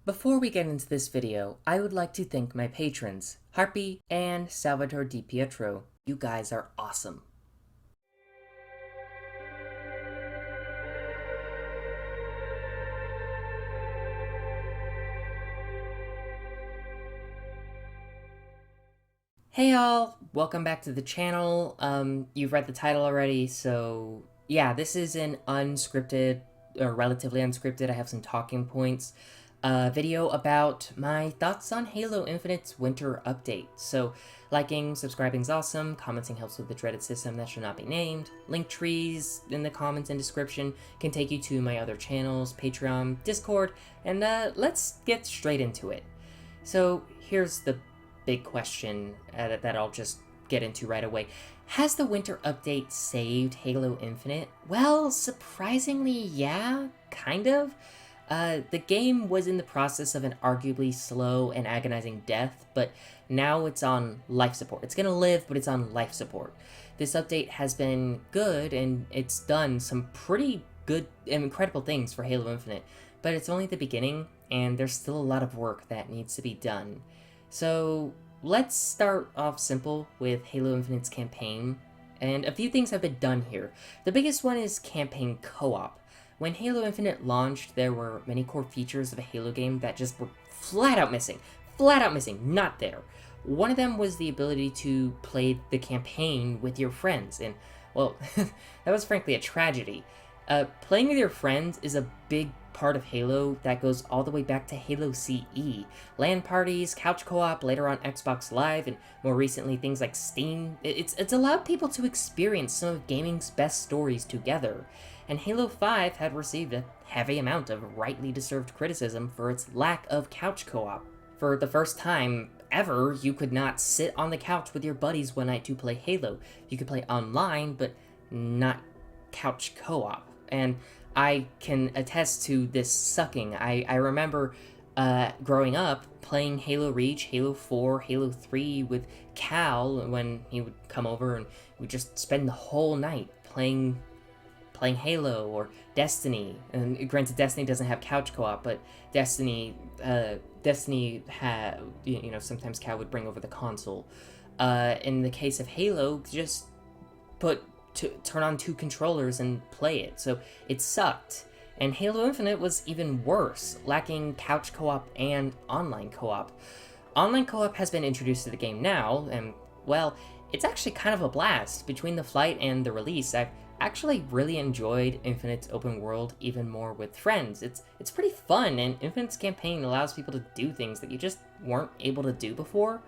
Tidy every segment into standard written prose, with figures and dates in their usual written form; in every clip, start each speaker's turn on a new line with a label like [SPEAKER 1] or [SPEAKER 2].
[SPEAKER 1] Before we get into this video, I would like to thank my patrons, Harpy and Salvatore Di Pietro. You guys are awesome. Hey y'all, welcome back to the channel. You've read the title already, so yeah, this is an unscripted, or relatively unscripted, I have some talking points, video about my thoughts on Halo Infinite's winter update. So, liking, subscribing is awesome, commenting helps with the dreaded system that should not be named, link trees in the comments and description can take you to my other channels, Patreon, Discord, and let's get straight into it. So, here's the big question that I'll just get into right away. Has the winter update saved Halo Infinite? Well, surprisingly, yeah, kind of. The game was in the process of an arguably slow and agonizing death, but now it's on life support. It's gonna live, but it's on life support. This update has been good, and it's done some pretty good and incredible things for Halo Infinite, but it's only the beginning, and there's still a lot of work that needs to be done. So let's start off simple with Halo Infinite's campaign, and a few things have been done here. The biggest one is campaign co-op. When Halo Infinite launched, there were many core features of a Halo game that just were flat out missing, not there. One of them was the ability to play the campaign with your friends, and well, that was frankly a tragedy. Playing with your friends is a big part of Halo that goes all the way back to Halo CE. LAN parties, couch co-op, later on Xbox Live, and more recently things like Steam. It's allowed people to experience some of gaming's best stories together. And Halo 5 had received a heavy amount of rightly deserved criticism for its lack of couch co-op. For the first time ever, you could not sit on the couch with your buddies one night to play Halo. You could play online, but not couch co-op. And I can attest to this sucking. I remember growing up playing Halo Reach, Halo 4, Halo 3 with Cal when he would come over, and we'd just spend the whole night playing Halo or Destiny. And granted, Destiny doesn't have couch co-op, but Destiny had, sometimes Cal would bring over the console. In the case of Halo, just turn on two controllers and play it, so it sucked. And Halo Infinite was even worse, lacking couch co-op and online co-op. Online co-op has been introduced to the game now, and, well, it's actually kind of a blast. Between the flight and the release, I've actually really enjoyed Infinite's open world even more with friends. It's pretty fun, and Infinite's campaign allows people to do things that you just weren't able to do before.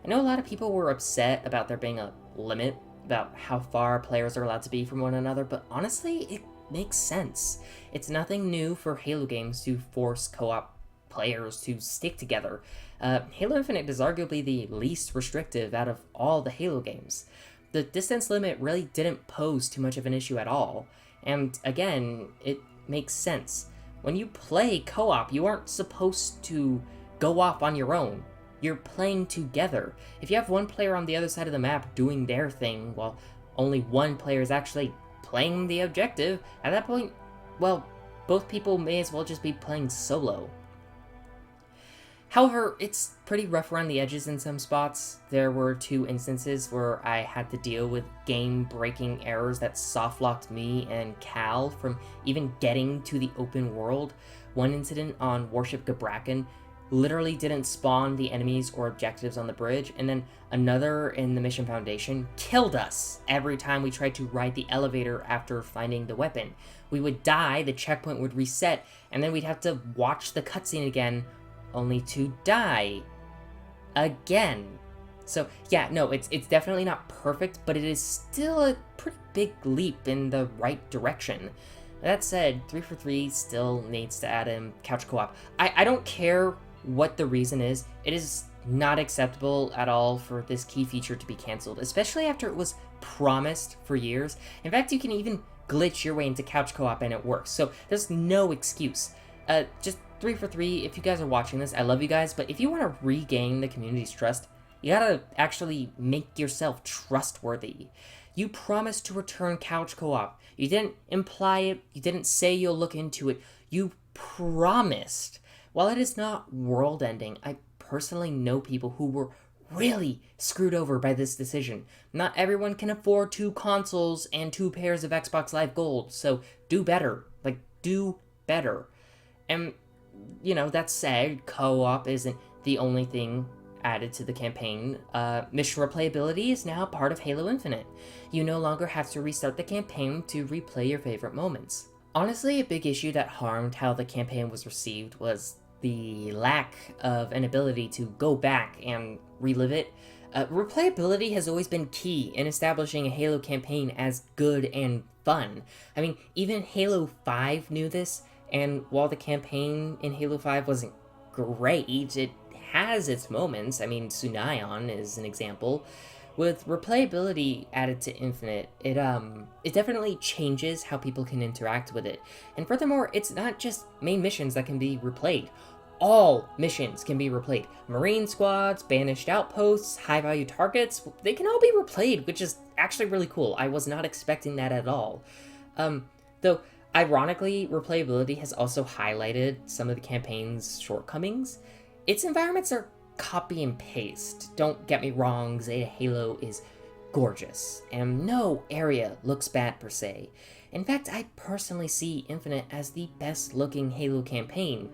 [SPEAKER 1] I know a lot of people were upset about there being a limit about how far players are allowed to be from one another, but honestly, it makes sense. It's nothing new for Halo games to force co-op players to stick together. Halo Infinite is arguably the least restrictive out of all the Halo games. The distance limit really didn't pose too much of an issue at all, and again, it makes sense. When you play co-op, you aren't supposed to go off on your own. You're playing together. If you have one player on the other side of the map doing their thing while only one player is actually playing the objective, at that point, well, both people may as well just be playing solo. However, it's pretty rough around the edges in some spots. There were two instances where I had to deal with game-breaking errors that soft-locked me and Cal from even getting to the open world. One incident on Warship Gabrakan literally didn't spawn the enemies or objectives on the bridge, and then another in the Mission Foundation killed us every time we tried to ride the elevator after finding the weapon. We would die, the checkpoint would reset, and then we'd have to watch the cutscene again, only to die again. So yeah, no, it's definitely not perfect, but it is still a pretty big leap in the right direction. That said, 343 still needs to add in couch co-op. I don't care what the reason is, it is not acceptable at all for this key feature to be cancelled, especially after it was promised for years. In fact, you can even glitch your way into couch co-op and it works, so there's no excuse. Just 343, if you guys are watching this, I love you guys, but if you want to regain the community's trust, you gotta actually make yourself trustworthy. You promised to return couch co-op. You didn't imply it, you didn't say you'll look into it, you promised. While it is not world-ending, I personally know people who were really screwed over by this decision. Not everyone can afford 2 consoles and 2 pairs of Xbox Live Gold, so do better. Like, do better. And, that said, co-op isn't the only thing added to the campaign. Mission replayability is now part of Halo Infinite. You no longer have to restart the campaign to replay your favorite moments. Honestly, a big issue that harmed how the campaign was received was the lack of an ability to go back and relive it. Replayability has always been key in establishing a Halo campaign as good and fun. I mean, even Halo 5 knew this, and while the campaign in Halo 5 wasn't great, it has its moments. I mean, Sunayon is an example. With replayability added to Infinite, it definitely changes how people can interact with it. And furthermore, it's not just main missions that can be replayed. All missions can be replayed. Marine squads, banished outposts, high-value targets, they can all be replayed, which is actually really cool. I was not expecting that at all. Though, ironically, replayability has also highlighted some of the campaign's shortcomings. Its environments are copy and paste. Don't get me wrong, Zeta Halo is gorgeous, and no area looks bad per se. In fact, I personally see Infinite as the best looking Halo campaign,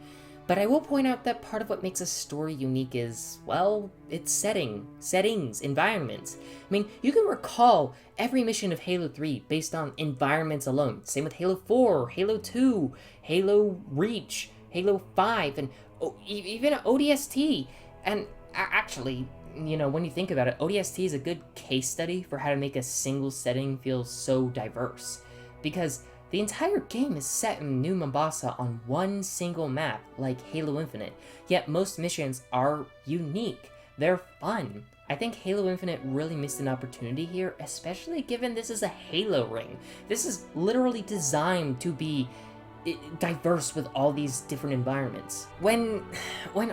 [SPEAKER 1] but I will point out that part of what makes a story unique is, well, its settings, environments. I mean, you can recall every mission of Halo 3 based on environments alone. Same with Halo 4, Halo 2, Halo Reach, Halo 5, and even ODST. And actually, when you think about it, ODST is a good case study for how to make a single setting feel so diverse. Because the entire game is set in New Mombasa on one single map, like Halo Infinite, yet most missions are unique. They're fun. I think Halo Infinite really missed an opportunity here, especially given this is a Halo ring. This is literally designed to be diverse with all these different environments. When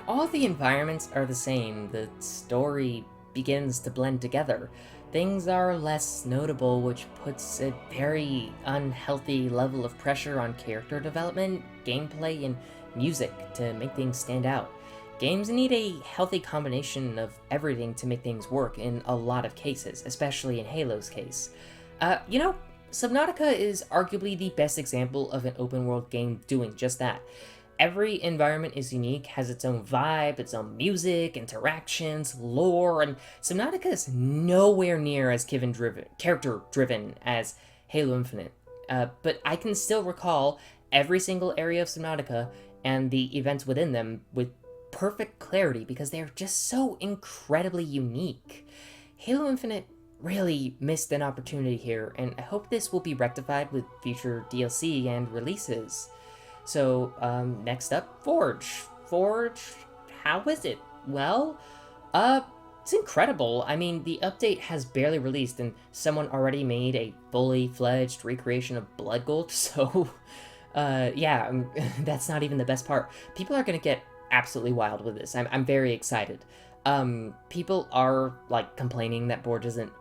[SPEAKER 1] all the environments are the same, the story begins to blend together. Things are less notable, which puts a very unhealthy level of pressure on character development, gameplay, and music to make things stand out. Games need a healthy combination of everything to make things work in a lot of cases, especially in Halo's case. Subnautica is arguably the best example of an open-world game doing just that. Every environment is unique, has its own vibe, its own music, interactions, lore, and Subnautica is nowhere near as character-driven as Halo Infinite. But I can still recall every single area of Subnautica and the events within them with perfect clarity because they are just so incredibly unique. Halo Infinite really missed an opportunity here, and I hope this will be rectified with future DLC and releases. So, next up, Forge. Forge, how is it? Well, it's incredible. I mean, the update has barely released, and someone already made a fully fledged recreation of Blood Gold, so, that's not even the best part. People are gonna get absolutely wild with this. I'm very excited. People are, complaining that Forge isn't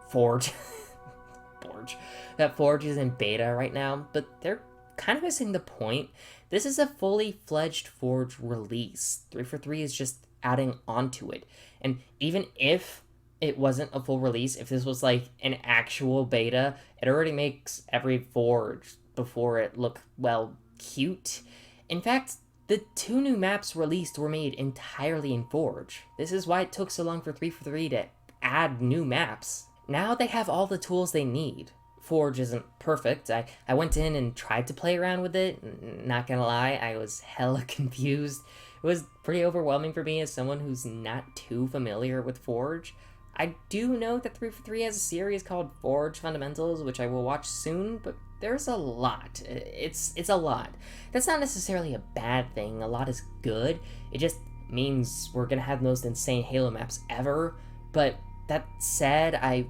[SPEAKER 1] beta right now, but they're kind of missing the point. This is a fully fledged Forge release. 343 is just adding onto it. And even if it wasn't a full release, if this was like an actual beta, it already makes every Forge before it look, well, cute. In fact, the 2 new maps released were made entirely in Forge. This is why it took so long for 343 to add new maps. Now they have all the tools they need. Forge isn't perfect. I went in and tried to play around with it. Not gonna lie, I was hella confused. It was pretty overwhelming for me as someone who's not too familiar with Forge. I do know that 343 has a series called Forge Fundamentals, which I will watch soon, but there's a lot. It's a lot. That's not necessarily a bad thing. A lot is good. It just means we're gonna have the most insane Halo maps ever. But that said, I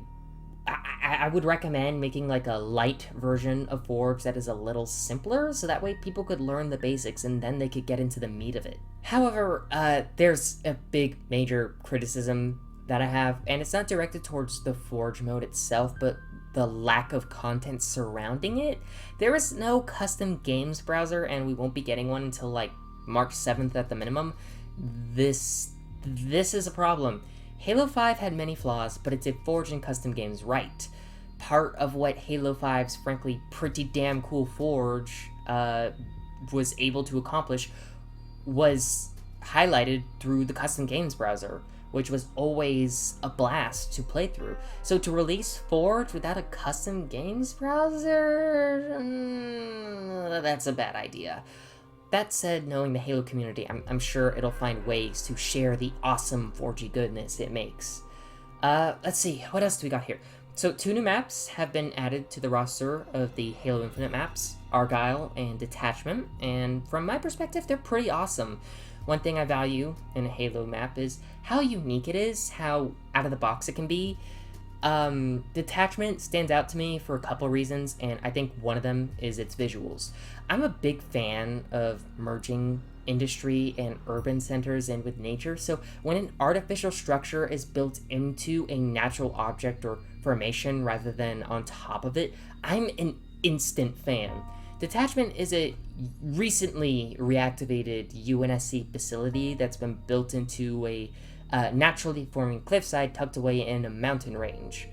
[SPEAKER 1] would recommend making like a light version of Forge that is a little simpler, so that way people could learn the basics and then they could get into the meat of it. However, there's a big major criticism that I have, and it's not directed towards the Forge mode itself, but the lack of content surrounding it. There is no custom games browser, and we won't be getting one until like March 7th at the minimum. This is a problem. Halo 5 had many flaws, but it did Forge and custom games right. Part of what Halo 5's frankly pretty damn cool Forge was able to accomplish was highlighted through the custom games browser, which was always a blast to play through. So to release Forge without a custom games browser, that's a bad idea. That said, knowing the Halo community, I'm sure it'll find ways to share the awesome Forgy goodness it makes. Let's see, what else do we got here? So 2 new maps have been added to the roster of the Halo Infinite maps, Argyle and Detachment, and from my perspective, they're pretty awesome. One thing I value in a Halo map is how unique it is, how out of the box it can be. Detachment stands out to me for a couple reasons, and I think one of them is its visuals. I'm a big fan of merging industry and urban centers in with nature, so when an artificial structure is built into a natural object or formation rather than on top of it, I'm an instant fan. Detachment is a recently reactivated UNSC facility that's been built into a naturally forming cliffside tucked away in a mountain range.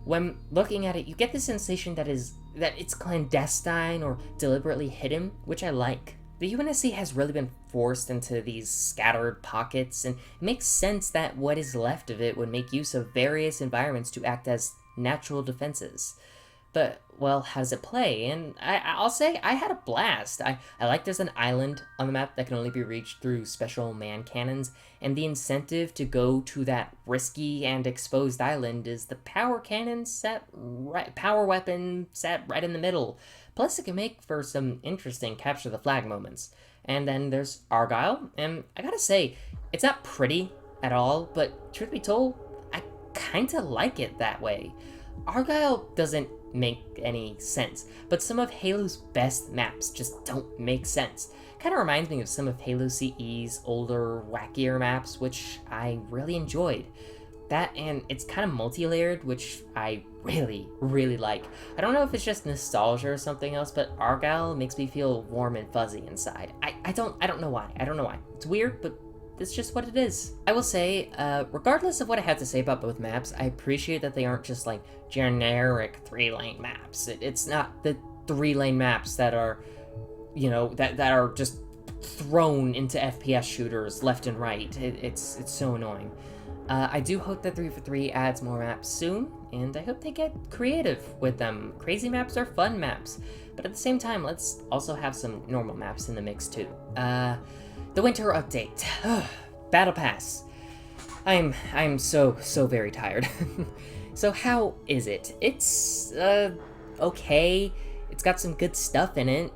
[SPEAKER 1] When looking at it, you get the sensation that it's clandestine or deliberately hidden, which I like. The UNSC has really been forced into these scattered pockets, and it makes sense that what is left of it would make use of various environments to act as natural defenses. But, well, how does it play? And I'll say I had a blast. I like there's an island on the map that can only be reached through special man cannons, and the incentive to go to that risky and exposed island is the power cannon power weapon set right in the middle. Plus, it can make for some interesting capture the flag moments. And then there's Argyle, and I gotta say, it's not pretty at all, but truth be told, I kinda like it that way. Argyle doesn't make any sense, but some of Halo's best maps just don't make sense. Kind of reminds me of some of Halo CE's older, wackier maps, which I really enjoyed. That, and it's kind of multi-layered, which I really, really like. I don't know if it's just nostalgia or something else, but Argyle makes me feel warm and fuzzy inside. I don't know why. It's weird, but it's just what it is. I will say, regardless of what I have to say about both maps, I appreciate that they aren't just like generic 3-lane maps. It's not the 3-lane maps that are, that are just thrown into FPS shooters left and right. It's so annoying. I do hope that 343 adds more maps soon, and I hope they get creative with them. Crazy maps are fun maps, but at the same time, let's also have some normal maps in the mix too. The winter update. Battle Pass. I'm so very tired. So how is it? It's okay. It's got some good stuff in it.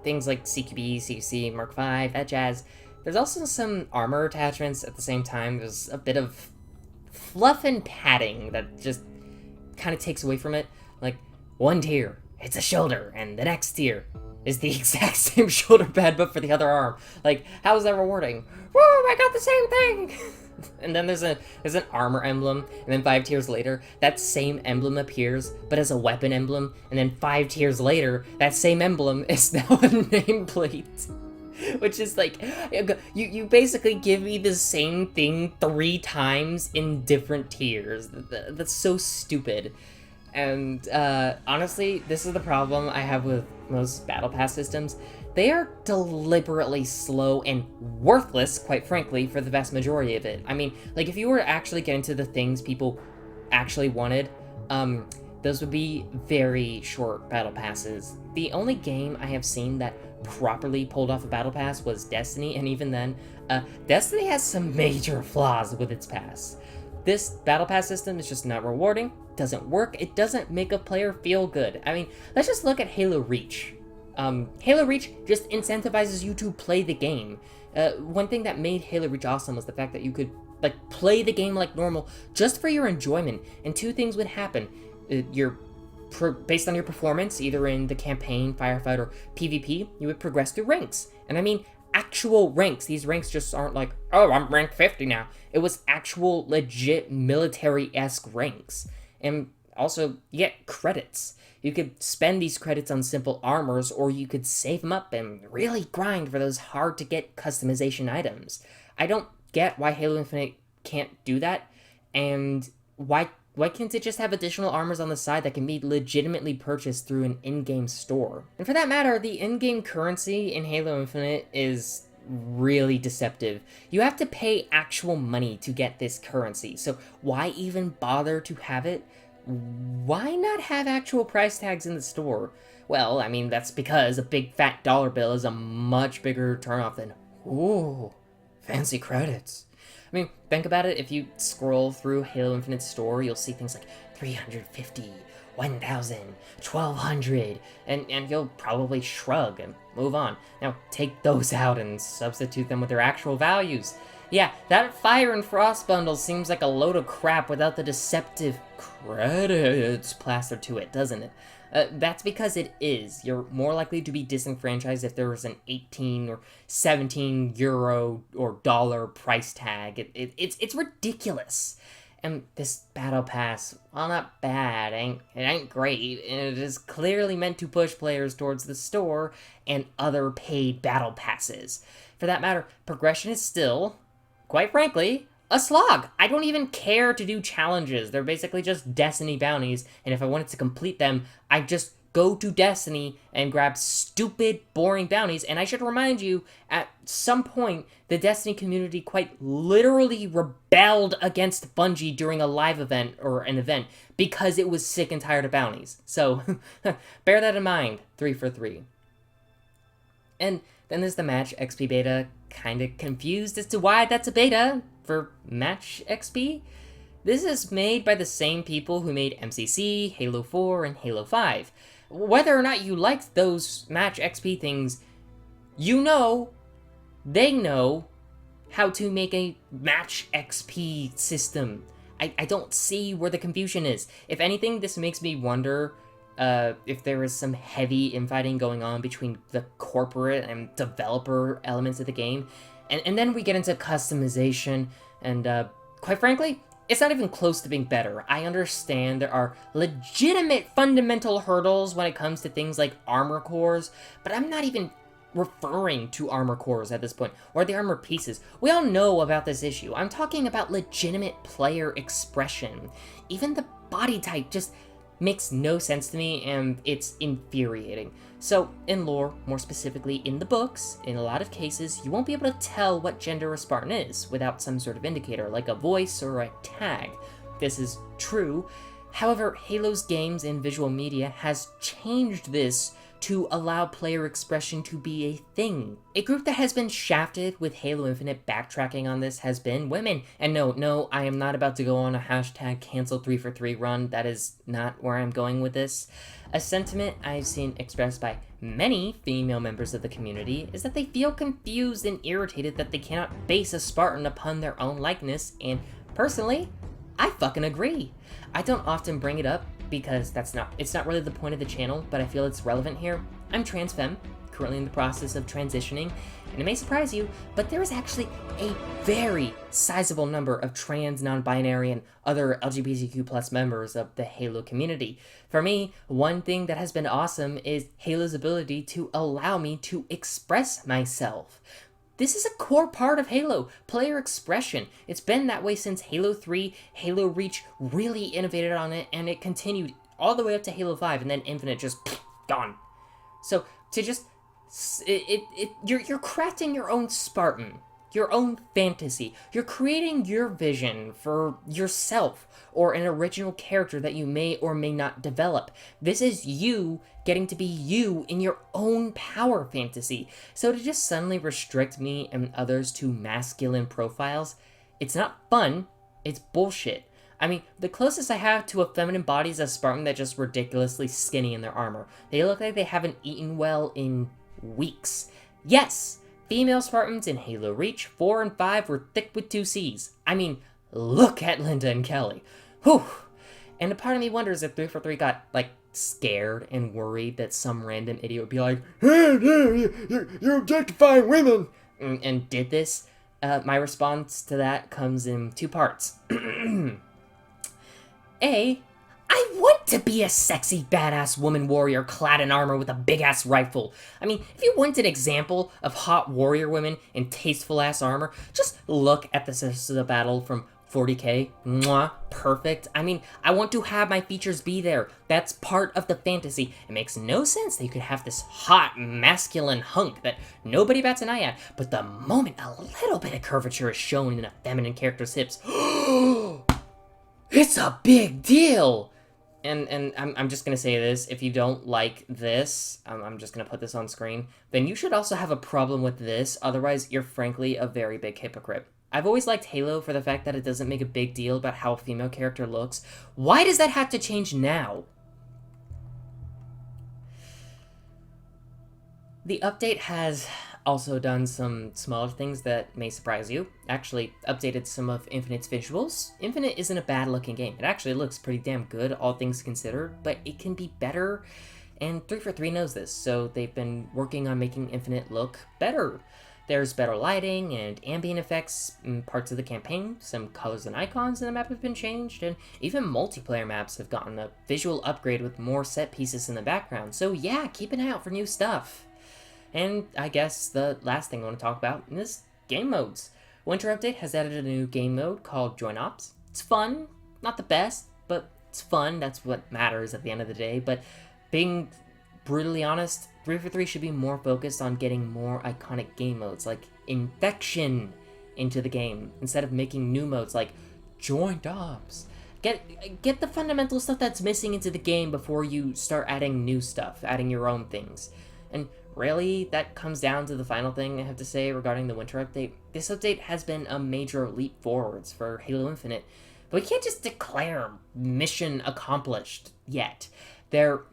[SPEAKER 1] Things like CQB, CQC, Mark V, that jazz. There's also some armor attachments at the same time. There's a bit of fluff and padding that just kind of takes away from it. Like, one tier, it's a shoulder, and the next tier is the exact same shoulder pad but for the other arm. Like, how is that rewarding? Woo, I got the same thing! And then there's an armor emblem, and then 5 tiers later, that same emblem appears, but as a weapon emblem, and then 5 tiers later, that same emblem is now a nameplate. Which is like, you basically give me the same thing 3 times in different tiers. That's so stupid. And honestly, this is the problem I have with most Battle Pass systems. They are deliberately slow and worthless, quite frankly, for the vast majority of it. I mean, like, if you were to actually get into the things people actually wanted, those would be very short Battle Passes. The only game I have seen that properly pulled off a Battle Pass was Destiny, and even then, Destiny has some major flaws with its pass. This Battle Pass system is just not rewarding, doesn't work, it doesn't make a player feel good. I mean, let's just look at Halo Reach. Halo Reach just incentivizes you to play the game. One thing that made Halo Reach awesome was the fact that you could, like, play the game like normal just for your enjoyment, and 2 things would happen. Based on your performance, either in the campaign, firefight, or PvP, you would progress through ranks. And I mean, actual ranks. These ranks just aren't like, oh, I'm rank 50 now. It was actual, legit, military-esque ranks. And also, you get credits. You could spend these credits on simple armors, or you could save them up and really grind for those hard-to-get customization items. I don't get why Halo Infinite can't do that, and why can't it just have additional armors on the side that can be legitimately purchased through an in-game store? And for that matter, the in-game currency in Halo Infinite is really deceptive. You have to pay actual money to get this currency, so why even bother to have it? Why not have actual price tags in the store? Well, I mean, that's because a big fat dollar bill is a much bigger turnoff than, ooh, fancy credits. I mean, think about it. If you scroll through Halo Infinite's store, you'll see things like 350, 1,000, 1,200, and you'll probably shrug and move on. Now, take those out and substitute them with their actual values. Yeah, that Fire and Frost bundle seems like a load of crap without the deceptive credits plastered to it, doesn't it? That's because it is. You're more likely to be disenfranchised if there was an 18 or 17 euro or dollar price tag. It's ridiculous. And this battle pass, while not bad, it ain't great, and it is clearly meant to push players towards the store and other paid battle passes. For that matter, progression is still, quite frankly, a slog. I don't even care to do challenges. They're basically just Destiny bounties, and if I wanted to complete them, I just go to Destiny and grab stupid, boring bounties. And I should remind you, at some point, the Destiny community quite literally rebelled against Bungie during a live event, or an event, because it was sick and tired of bounties. So, bear that in mind, 3 for 3. And then there's the Match XP beta. Kinda confused as to why that's a beta for Match XP. This is made by the same people who made MCC, Halo 4, and Halo 5. Whether or not you liked those Match XP things, you know, they know how to make a Match XP system. I don't see where the confusion is. If anything, this makes me wonder if there is some heavy infighting going on between the corporate and developer elements of the game. And then we get into customization, and quite frankly, it's not even close to being better. I understand there are legitimate fundamental hurdles when it comes to things like armor cores, but I'm not even referring to armor cores at this point, or the armor pieces. We all know about this issue. I'm talking about legitimate player expression. Even the body type just makes no sense to me, and it's infuriating. So, in lore, more specifically in the books, in a lot of cases, you won't be able to tell what gender a Spartan is without some sort of indicator, like a voice or a tag. This is true. However, Halo's games and visual media has changed this to allow player expression to be a thing. A group that has been shafted with Halo Infinite backtracking on this has been women. And no, I am not about to go on a hashtag cancel 3 for 3 run. That is not where I'm going with this. A sentiment I've seen expressed by many female members of the community is that they feel confused and irritated that they cannot base a Spartan upon their own likeness, and personally, I fucking agree. I don't often bring it up because it's not really the point of the channel, but I feel it's relevant here. I'm trans femme, currently in the process of transitioning, and it may surprise you, but there is actually a very sizable number of trans, non-binary, and other LGBTQ+ members of the Halo community. For me, one thing that has been awesome is Halo's ability to allow me to express myself. This is a core part of Halo, player expression. It's been that way since Halo 3, Halo Reach really innovated on it, and it continued all the way up to Halo 5, and then Infinite just gone. So, to just, you're crafting your own Spartan, your own fantasy. You're creating your vision for yourself, or an original character that you may or may not develop. This is you getting to be you in your own power fantasy. So to just suddenly restrict me and others to masculine profiles, it's not fun, it's bullshit. I mean, the closest I have to a feminine body is a Spartan that's just ridiculously skinny in their armor. They look like they haven't eaten well in weeks. Yes, female Spartans in Halo Reach 4 and 5 were thick with 2 C's. I mean, look at Linda and Kelly. Whew. And a part of me wonders if 3 for 3 got, like, scared and worried that some random idiot would be like, hey, you're objectifying women, and did this. My response to that comes in 2 parts. A, I want to be a sexy, badass woman warrior clad in armor with a big ass rifle. I mean, if you want an example of hot warrior women in tasteful ass armor, just look at the Sisters of the Battle from 40k. Mwah, perfect. I mean, I want to have my features be there. That's part of the fantasy. It makes no sense that you could have this hot, masculine hunk that nobody bats an eye at, but the moment a little bit of curvature is shown in a feminine character's hips, it's a big deal! And I'm just gonna say this, if you don't like this, I'm just gonna put this on screen, then you should also have a problem with this, otherwise you're frankly a very big hypocrite. I've always liked Halo for the fact that it doesn't make a big deal about how a female character looks. Why does that have to change now? The update has also done some smaller things that may surprise you. Actually, updated some of Infinite's visuals. Infinite isn't a bad looking game. It actually looks pretty damn good, all things considered, but it can be better, and 343 knows this, so they've been working on making Infinite look better. There's better lighting and ambient effects in parts of the campaign, some colors and icons in the map have been changed, and even multiplayer maps have gotten a visual upgrade with more set pieces in the background, so yeah, keep an eye out for new stuff. And I guess the last thing I want to talk about is game modes. Winter Update has added a new game mode called Join Ops. It's fun, not the best, but it's fun, that's what matters at the end of the day, but being brutally honest, 343 should be more focused on getting more iconic game modes, like Infection, into the game, instead of making new modes like Joint Ops. Get the fundamental stuff that's missing into the game before you start adding new stuff, adding your own things. And really, that comes down to the final thing I have to say regarding the Winter Update. This update has been a major leap forwards for Halo Infinite, but we can't just declare mission accomplished yet. There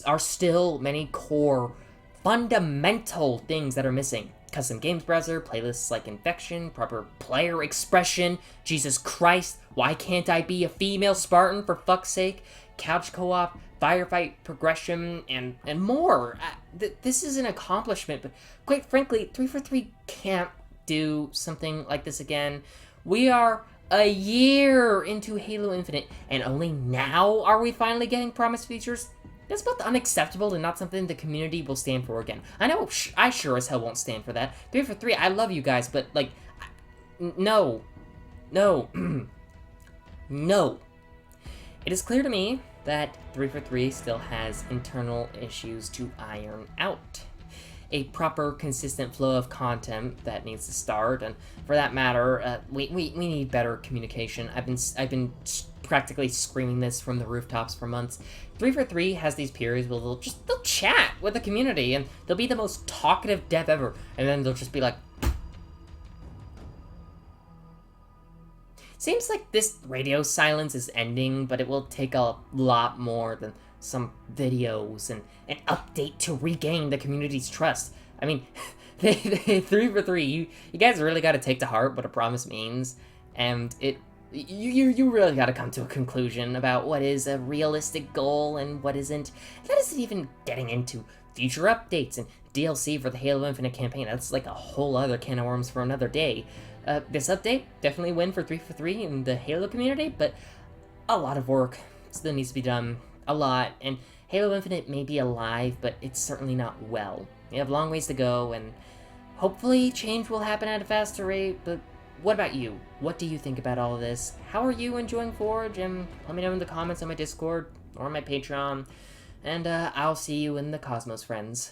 [SPEAKER 1] are still many core, fundamental things that are missing. Custom games browser, playlists like Infection, proper player expression, Jesus Christ, why can't I be a female Spartan for fuck's sake, couch co-op, firefight progression, and more. This is an accomplishment, but quite frankly, 343 can't do something like this again. We are a year into Halo Infinite, and only now are we finally getting promised features? That's both unacceptable and not something the community will stand for again. I know I sure as hell won't stand for that. 343, I love you guys, but, like, no. No. No. It is clear to me that 343 still has internal issues to iron out. A proper, consistent flow of content that needs to start, and for that matter, we need better communication. I've been practically screaming this from the rooftops for months. 343 has these periods where they'll chat with the community, and they'll be the most talkative dev ever, and then they'll just be like, seems like this radio silence is ending, but it will take a lot more than some videos and an update to regain the community's trust. I mean, 343, you guys really got to take to heart what a promise means, and you really got to come to a conclusion about what is a realistic goal and what isn't. That isn't even getting into future updates and DLC for the Halo Infinite campaign. That's like a whole other can of worms for another day. This update, definitely a win for 343 in the Halo community, but a lot of work still needs to be done. A lot, and Halo Infinite may be alive, but it's certainly not well. We have long ways to go, and hopefully change will happen at a faster rate, but what about you? What do you think about all of this? How are you enjoying Forge? And let me know in the comments on my Discord or my Patreon, and I'll see you in the Cosmos, friends.